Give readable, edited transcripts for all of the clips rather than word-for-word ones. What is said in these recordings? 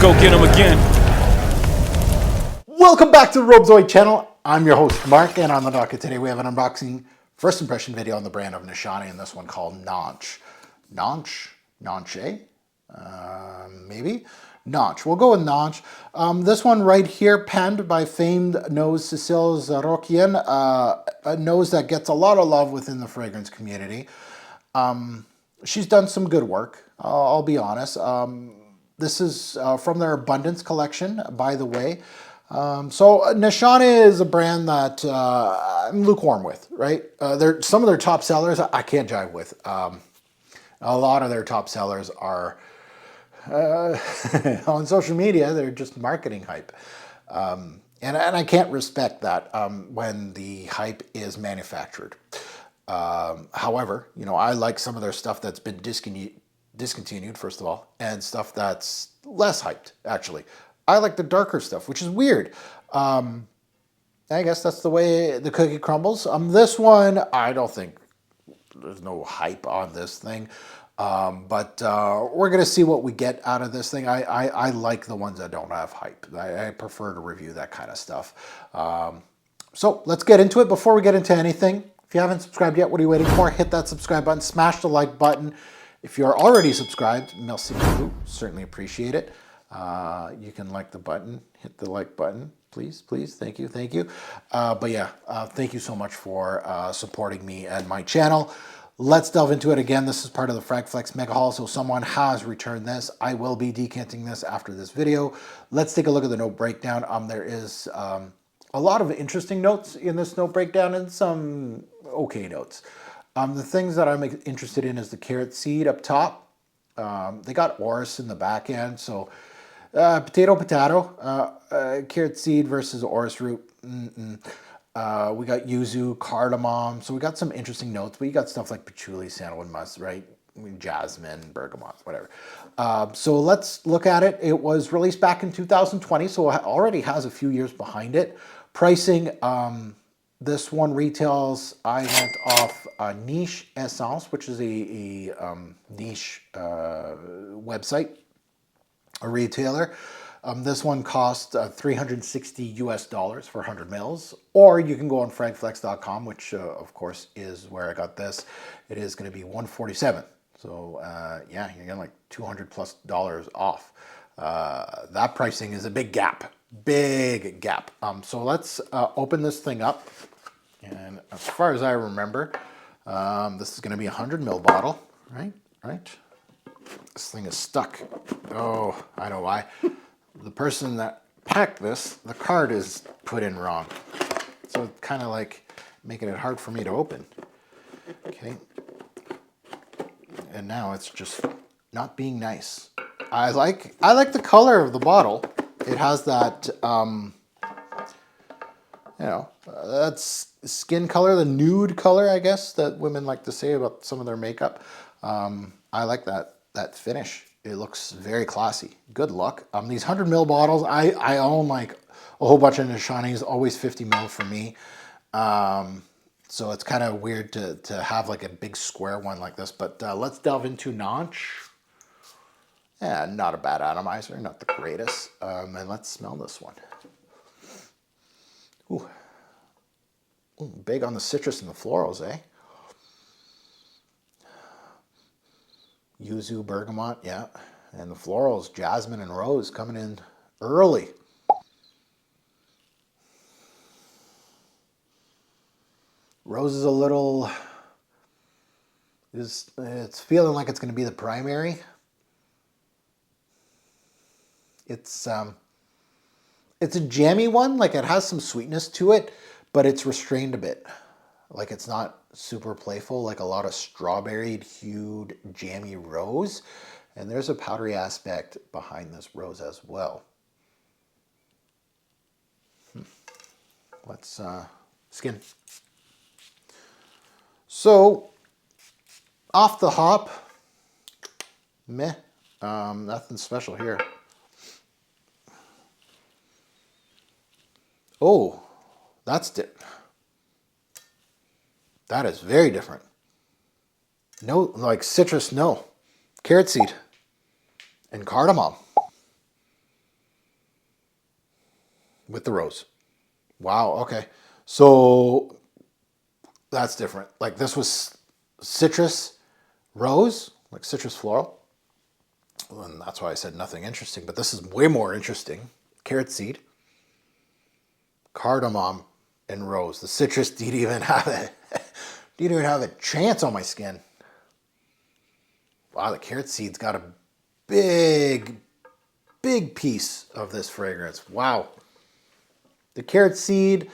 go get him again. Welcome back to the Robezoid channel. I'm your host Mark, and on the docket today we have an unboxing first impression video on the brand of Nishane, and this one called Nanshe. Nanshe? Maybe? Nanshe. We'll go with Nanshe. This one right here, penned by famed nose Cecile Zarokian, a nose that gets a lot of love within the fragrance community. She's done some good work, I'll be honest. This is from their Abundance collection, by the way. So Nishane is a brand that I'm lukewarm with, right? Some of their top sellers I can't jive with. A lot of their top sellers are on social media. They're just marketing hype, and I can't respect that when the hype is manufactured. However, you know, I like some of their stuff that's been discontinued, first of all, and stuff that's less hyped, actually. I like the darker stuff, which is weird. I guess that's the way the cookie crumbles. This one, I don't think there's no hype on this thing. But we're going to see what we get out of this thing. I like the ones that don't have hype. I prefer to review that kind of stuff. So let's get into it. Before we get into anything, if you haven't subscribed yet, what are you waiting for? Hit that subscribe button, smash the like button. If you're already subscribed, merci beaucoup, certainly appreciate it. You can like the button, hit the like button, please, thank you. But yeah, thank you so much for supporting me and my channel. Let's delve into it again. This is part of the Fragflex Mega Haul, so someone has returned this. I will be decanting this after this video. Let's take a look at the note breakdown. There is a lot of interesting notes in this note breakdown and some okay notes. The things that I'm interested in is the carrot seed up top. They got orris in the back end, so potato, carrot seed versus orris root. We got yuzu, cardamom, so we got some interesting notes, but you got stuff like patchouli, sandalwood musk, right? Jasmine, bergamot, whatever. So let's look at it. It was released back in 2020, so it already has a few years behind it. Pricing, this one retails, I went off Niche Essence, which is a niche website, a retailer. This one cost $360 US for 100 mils, or you can go on fragflex.com, which of course is where I got this. It is going to be $147. So yeah, you're getting like $200+ off. That pricing is a big gap, so let's open this thing up. And as far as I remember, this is going to be a 100 ml bottle, right? This thing is stuck. Oh, I know why. The person that packed this, the card is put in wrong. So it's kind of like making it hard for me to open. Okay. And now it's just not being nice. I like the color of the bottle. It has that, you know, that's skin color, the nude color, I guess, that women like to say about some of their makeup. I like that finish. It looks very classy. Good luck. These 100 ml bottles, I own like a whole bunch of Nishanes, always 50 ml for me. So it's kind of weird to have like a big square one like this, but let's delve into Nanshe. Yeah, not a bad atomizer, not the greatest. And let's smell this one. Ooh. Ooh, big on the citrus and the florals, eh? Yuzu, bergamot, yeah. And the florals, jasmine and rose coming in early. Rose is a little, it's feeling like it's going to be the primary. It's a jammy one, like it has some sweetness to it, but it's restrained a bit. Like it's not super playful, like a lot of strawberry hued jammy rose. And there's a powdery aspect behind this rose as well. Let's skin. So off the hop, meh, nothing special here. Oh, that is very different. No, like citrus, no. Carrot seed and cardamom. with the rose. Wow, okay. So that's different. Like this was citrus rose, like citrus floral. And that's why I said nothing interesting, but this is way more interesting. Carrot seed, cardamom, and rose. The citrus didn't even have it. Didn't even have a chance on my skin. Wow, the carrot seed's got a big, big piece of this fragrance. Wow. The carrot seed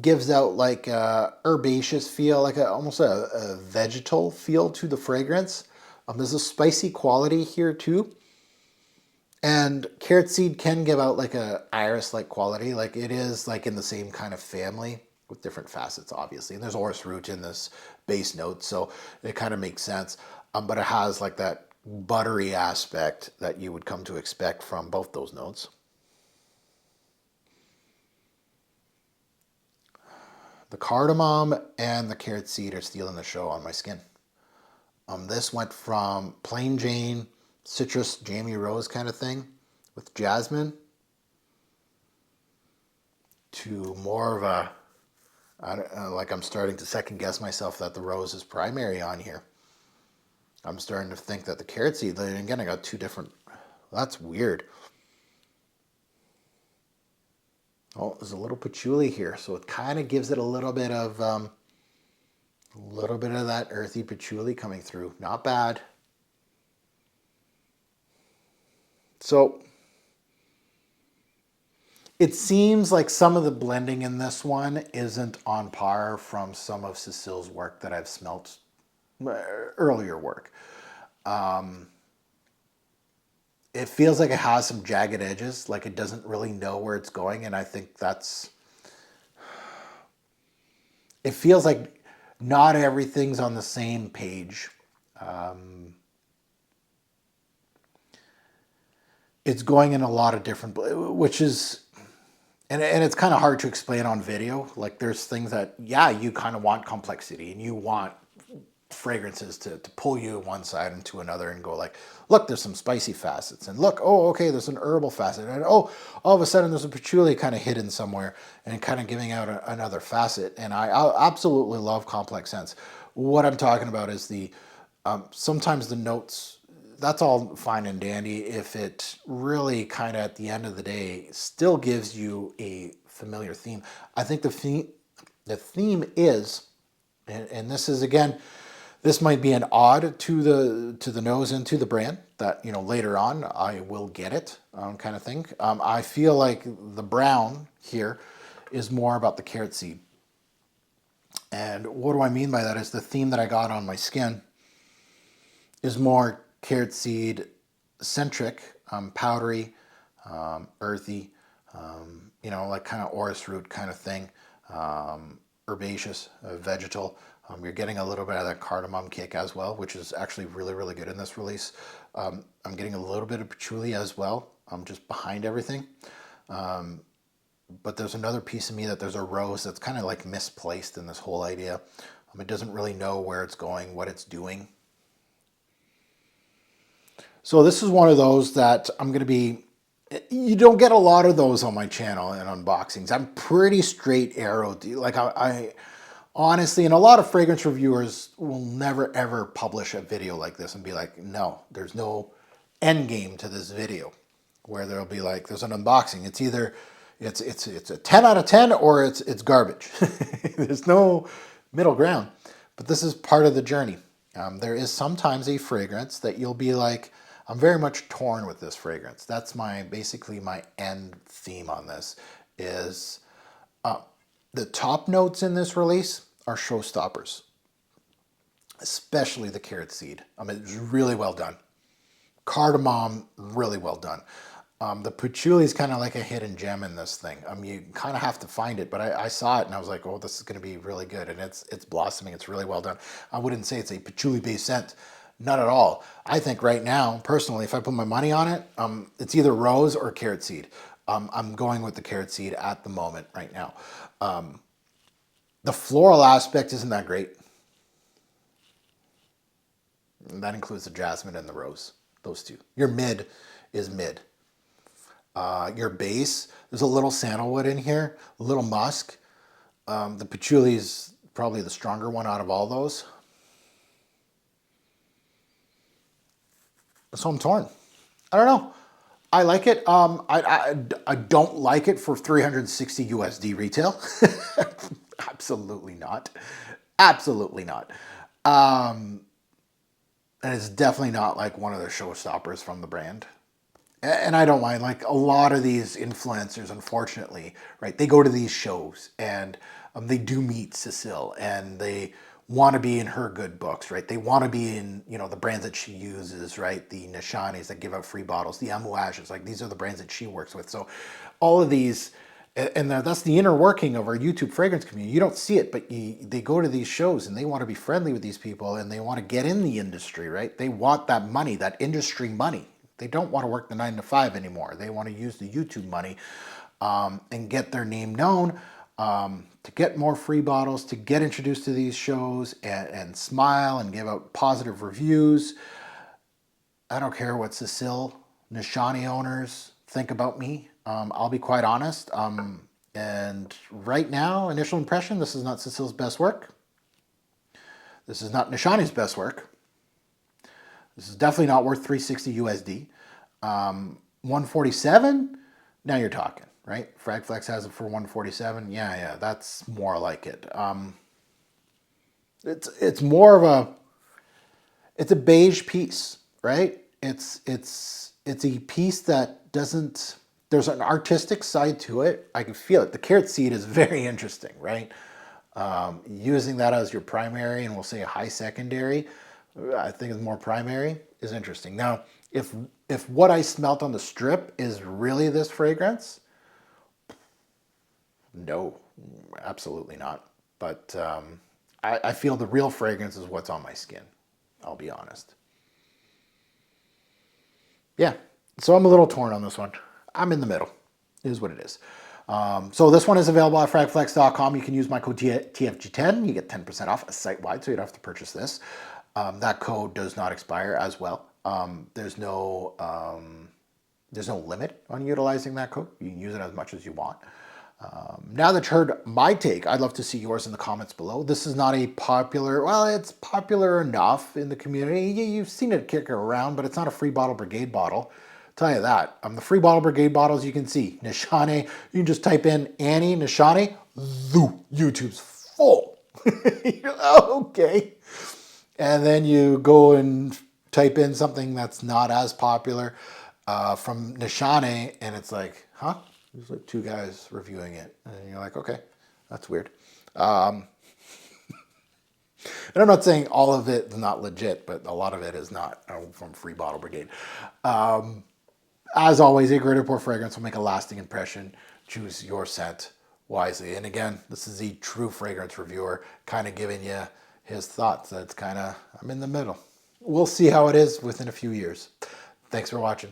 gives out like a herbaceous feel, like almost a vegetal feel to the fragrance. There's a spicy quality here too. And carrot seed can give out like a iris-like quality. Like it is like in the same kind of family with different facets, obviously. And there's orris root in this base note, so it kind of makes sense. But it has like that buttery aspect that you would come to expect from both those notes. The cardamom and the carrot seed are stealing the show on my skin. This went from plain Jane, citrus, Jamie Rose kind of thing with jasmine to more of a, like I'm starting to second guess myself that the rose is primary on here. I'm starting to think that the carrot seed, again, I got two different, that's weird. Oh, there's a little patchouli here, so it kind of gives it a little bit of that earthy patchouli coming through. Not bad. So it seems like some of the blending in this one isn't on par from some of Cecile's work that I've smelt, earlier work. It feels like it has some jagged edges, like it doesn't really know where it's going, and I think it feels like not everything's on the same page. It's going in a lot of different, which is, and it's kind of hard to explain on video. Like there's things that, yeah, you kind of want complexity and you want fragrances to pull you one side into another and go like, look, there's some spicy facets, and look, oh, okay, there's an herbal facet, and oh, all of a sudden there's a patchouli kind of hidden somewhere and kind of giving out another facet. And I absolutely love complex scents. What I'm talking about is the sometimes the notes, that's all fine and dandy if it really kind of at the end of the day still gives you a familiar theme. I think the theme is, and this is again, this might be an odd to the nose and to the brand that, you know, later on I will get it, kind of thing. I feel like the brown here is more about the carrot seed. And what do I mean by that is the theme that I got on my skin is more carrot seed centric, powdery, earthy, you know, like kind of orris root kind of thing, herbaceous, vegetal. You're getting a little bit of that cardamom kick as well, which is actually really, really good in this release. I'm getting a little bit of patchouli as well, just behind everything. But there's another piece of me that there's a rose that's kind of like misplaced in this whole idea. It doesn't really know where it's going, what it's doing. So this is one of those that I'm going to be, you don't get a lot of those on my channel and unboxings. I'm pretty straight arrow. Like I honestly, and a lot of fragrance reviewers will never ever publish a video like this and be like, no, there's no end game to this video, where there'll be like, there's an unboxing. It's either, it's a 10 out of 10 or it's garbage. There's no middle ground, but this is part of the journey. There is sometimes a fragrance that you'll be like, I'm very much torn with this fragrance. That's basically my end theme on this is, the top notes in this release are showstoppers, especially the carrot seed. It's really well done. Cardamom, really well done. The patchouli is kind of like a hidden gem in this thing. You kind of have to find it, but I saw it and I was like, oh, this is going to be really good. And it's blossoming. It's really well done. I wouldn't say it's a patchouli-based scent. Not at all. I think right now, personally, if I put my money on it, it's either rose or carrot seed. I'm going with the carrot seed at the moment right now. The floral aspect isn't that great. And that includes the jasmine and the rose. Those two. Your mid is mid. your base. There's a little sandalwood in here, a little musk. The patchouli is probably the stronger one out of all those. So I'm torn. I don't know. I like it. I don't like it for 360 USD retail. Absolutely not. Absolutely not. And it's definitely not like one of the showstoppers from the brand. And I don't mind, like a lot of these influencers, unfortunately, right? They go to these shows and they do meet Cecile and they want to be in her good books, right? They want to be in, you know, the brands that she uses, right? The Nishanes that give out free bottles, the Amouages, like these are the brands that she works with. So all of these, and that's the inner working of our YouTube fragrance community. You don't see it, but they go to these shows and they want to be friendly with these people and they want to get in the industry, right? They want that money, that industry money. They don't want to work the 9 to 5 anymore. They want to use the YouTube money and get their name known, to get more free bottles, to get introduced to these shows and smile and give out positive reviews. I don't care what Cecile, Nishane owners think about me. I'll be quite honest. And right now, initial impression, this is not Cecile's best work. This is not Nishane's best work. This is definitely not worth 360 USD. 147, now you're talking, right? Fragflex has it for 147. Yeah, that's more like it. It's more of it's a beige piece, right? It's a piece that doesn't, there's an artistic side to it. I can feel it. The carrot seed is very interesting, right? Using that as your primary and we'll say a high secondary, I think is more primary, is interesting. Now, if what I smelt on the strip is really this fragrance, no, absolutely not. But I feel the real fragrance is what's on my skin. I'll be honest. Yeah, so I'm a little torn on this one. I'm in the middle. It is what it is. So this one is available at fragflex.com. You can use my code TFG10. You get 10% off site-wide, so you don't have to purchase this. That code does not expire as well. There's no limit on utilizing that code. You can use it as much as you want. Now that you heard my take, I'd love to see yours in the comments below. This is not a popular, well, it's popular enough in the community. You've seen it kick around, but it's not a free bottle brigade bottle. I'll tell you that. The free bottle brigade bottles you can see. Nishane, you can just type in Annie Nishane, YouTube's full. Okay. And then you go and type in something that's not as popular from Nishane, and it's like, huh? There's like 2 guys reviewing it. And you're like, okay, that's weird. And I'm not saying all of it is not legit, but a lot of it is not from Free Bottle Brigade. As always, a great pour fragrance will make a lasting impression. Choose your scent wisely. And again, this is a true fragrance reviewer kind of giving you his thoughts. That's kind of, I'm in the middle. We'll see how it is within a few years. Thanks for watching.